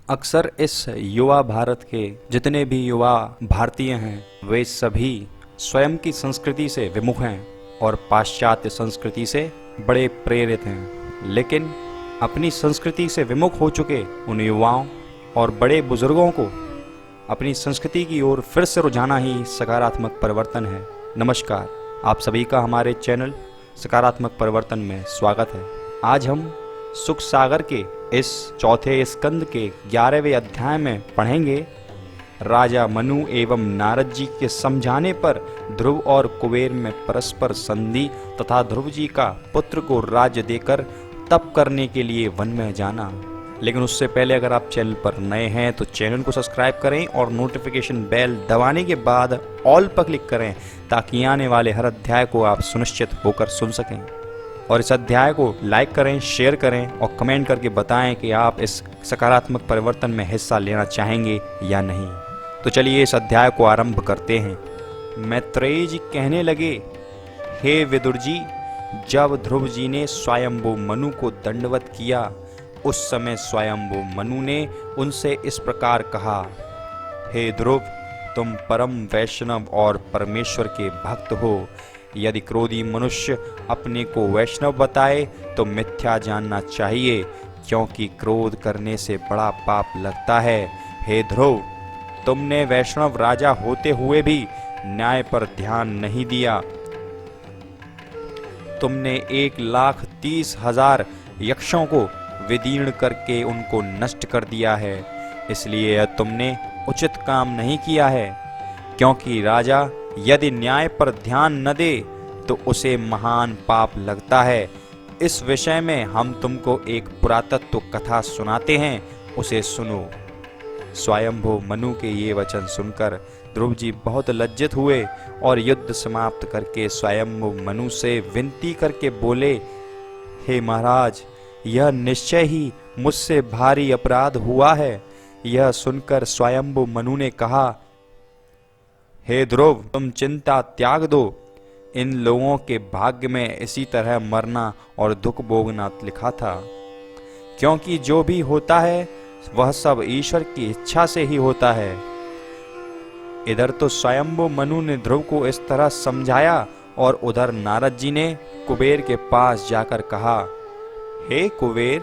अक्सर इस युवा भारत के जितने भी युवा भारतीय हैं वे सभी स्वयं की संस्कृति से विमुख हैं और पाश्चात्य संस्कृति से बड़े प्रेरित हैं। लेकिन अपनी संस्कृति से विमुख हो चुके उन युवाओं और बड़े बुजुर्गों को अपनी संस्कृति की ओर फिर से रुझाना ही सकारात्मक परिवर्तन है। नमस्कार, आप सभी का हमारे चैनल सकारात्मक परिवर्तन में स्वागत है। आज हम सुख सागर के इस चौथे स्कंद के 11वें अध्याय में पढ़ेंगे। राजा मनु एवं नारद जी के समझाने पर ध्रुव और कुबेर में परस्पर संधि तथा ध्रुव जी का पुत्र को राज्य देकर तप करने के लिए वन में जाना। लेकिन उससे पहले अगर आप चैनल पर नए हैं तो चैनल को सब्सक्राइब करें और नोटिफिकेशन बेल दबाने के बाद ऑल पर क्लिक करें ताकि आने वाले हर अध्याय को आप सुनिश्चित होकर सुन सकें। और इस अध्याय को लाइक करें, शेयर करें और कमेंट करके बताएं कि आप इस सकारात्मक परिवर्तन में हिस्सा लेना चाहेंगे या नहीं। तो चलिए इस अध्याय को आरंभ करते हैं। मैत्रेय जी कहने लगे, हे विदुर जी, जब ध्रुव जी ने स्वयंभू मनु को दंडवत किया उस समय स्वयंभू मनु ने उनसे इस प्रकार कहा, हे ध्रुव, तुम परम वैष्णव और परमेश्वर के भक्त हो। यदि क्रोधी मनुष्य अपने को वैष्णव बताए तो मिथ्या जानना चाहिए, क्योंकि क्रोध करने से बड़ा पाप लगता है। हे ध्रुव, तुमने वैष्णव राजा होते हुए भी न्याय पर ध्यान नहीं दिया। तुमने 1,30,000 यक्षों को विदीर्ण करके उनको नष्ट कर दिया है। इसलिए तुमने उचित काम नहीं किया है, क्योंकि राजा यदि न्याय पर ध्यान न दे तो उसे महान पाप लगता है। इस विषय में हम तुमको एक पुरातत्व कथा सुनाते हैं, उसे सुनो। स्वयंभू मनु के ये वचन सुनकर ध्रुव जी बहुत लज्जित हुए और युद्ध समाप्त करके स्वयंभू मनु से विनती करके बोले, हे महाराज, यह निश्चय ही मुझसे भारी अपराध हुआ है। यह सुनकर स्वयंभू मनु ने कहा, हे ध्रुव, तुम चिंता त्याग दो। इन लोगों के भाग्य में इसी तरह मरना और दुख भोगना लिखा था, क्योंकि जो भी होता है वह सब ईश्वर की इच्छा से ही होता है। इधर तो स्वयंभू मनु ने ध्रुव को इस तरह समझाया और उधर नारद जी ने कुबेर के पास जाकर कहा, हे कुबेर,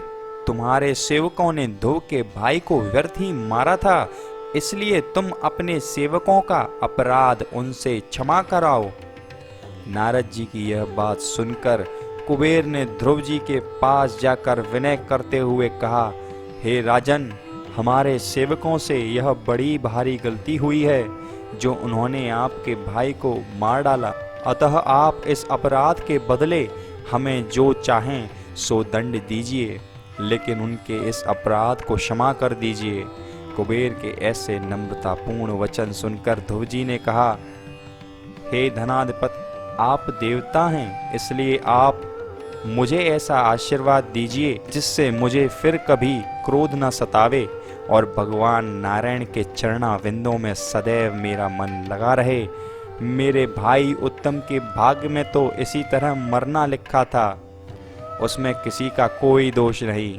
तुम्हारे सेवकों ने ध्रुव के भाई को व्यर्थ ही मारा था, इसलिए तुम अपने सेवकों का अपराध उनसे क्षमा कराओ। नारद जी की यह बात सुनकर कुबेर ने ध्रुव जी के पास जाकर विनय करते हुए कहा, हे राजन, हमारे सेवकों से यह बड़ी भारी गलती हुई है जो उन्होंने आपके भाई को मार डाला। अतः आप इस अपराध के बदले हमें जो चाहें सो दंड दीजिए, लेकिन उनके इस अपराध को क्षमा कर दीजिए। कुबेर के ऐसे नम्रतापूर्ण वचन सुनकर ध्रुव जी ने कहा, हे धनाधिपति, आप देवता हैं, इसलिए आप मुझे ऐसा आशीर्वाद दीजिए जिससे मुझे फिर कभी क्रोध न सतावे और भगवान नारायण के चरणाविंदों में सदैव मेरा मन लगा रहे। मेरे भाई उत्तम के भाग्य में तो इसी तरह मरना लिखा था, उसमें किसी का कोई दोष नहीं।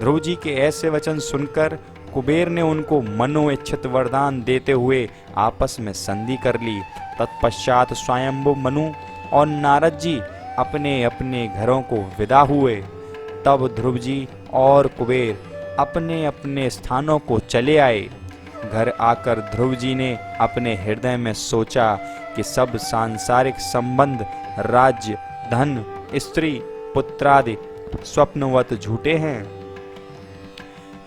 ध्रुव जी के ऐसे वचन सुनकर कुबेर ने उनको मनोइच्छित वरदान देते हुए आपस में संधि कर ली। तत्पश्चात स्वयंभू मनु और नारद जी अपने अपने घरों को विदा हुए। तब ध्रुव जी और कुबेर अपने अपने स्थानों को चले आए। घर आकर ध्रुव जी ने अपने हृदय में सोचा कि सब सांसारिक संबंध, राज्य, धन, स्त्री, पुत्रादि स्वप्नवत झूठे हैं।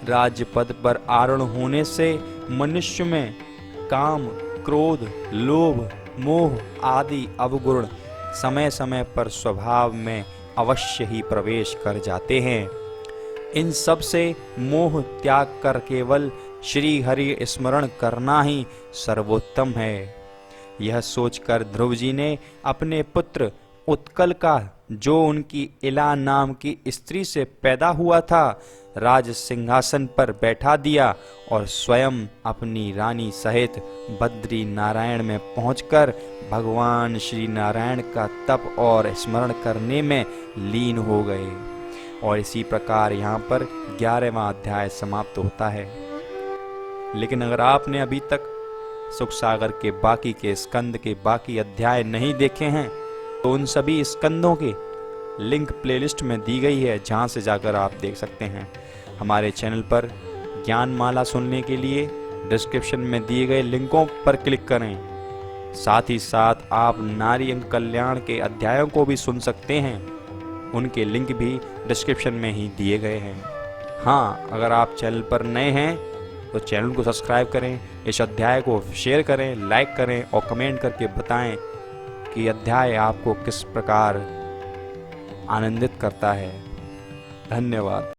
राज्य पद पर आरूढ़ होने से मनुष्य में काम, क्रोध, लोभ, मोह आदि अवगुण समय समय पर स्वभाव में अवश्य ही प्रवेश कर जाते हैं। इन सब से मोह त्याग कर केवल श्री हरि स्मरण करना ही सर्वोत्तम है। यह सोचकर ध्रुव जी ने अपने पुत्र उत्कल का, जो उनकी इला नाम की स्त्री से पैदा हुआ था, राज सिंहासन पर बैठा दिया और स्वयं अपनी रानी सहित बद्री नारायण में पहुंचकर भगवान श्री नारायण का तप और स्मरण करने में लीन हो गए और इसी प्रकार यहाँ पर 11वां अध्याय समाप्त होता है। लेकिन अगर आपने अभी तक सुख सागर के बाकी के स्कंद के बाकी अध्याय नहीं देखे हैं तो उन सभी स्कंदों के लिंक प्लेलिस्ट में दी गई है, जहां से जाकर आप देख सकते हैं। हमारे चैनल पर ज्ञानमाला सुनने के लिए डिस्क्रिप्शन में दिए गए लिंकों पर क्लिक करें। साथ ही साथ आप नारी अंग कल्याण के अध्यायों को भी सुन सकते हैं, उनके लिंक भी डिस्क्रिप्शन में ही दिए गए हैं। हाँ, अगर आप चैनल पर नए हैं तो चैनल को सब्सक्राइब करें, इस अध्याय को शेयर करें, लाइक करें और कमेंट करके बताएं कि अध्याय आपको किस प्रकार आनंदित करता है। धन्यवाद।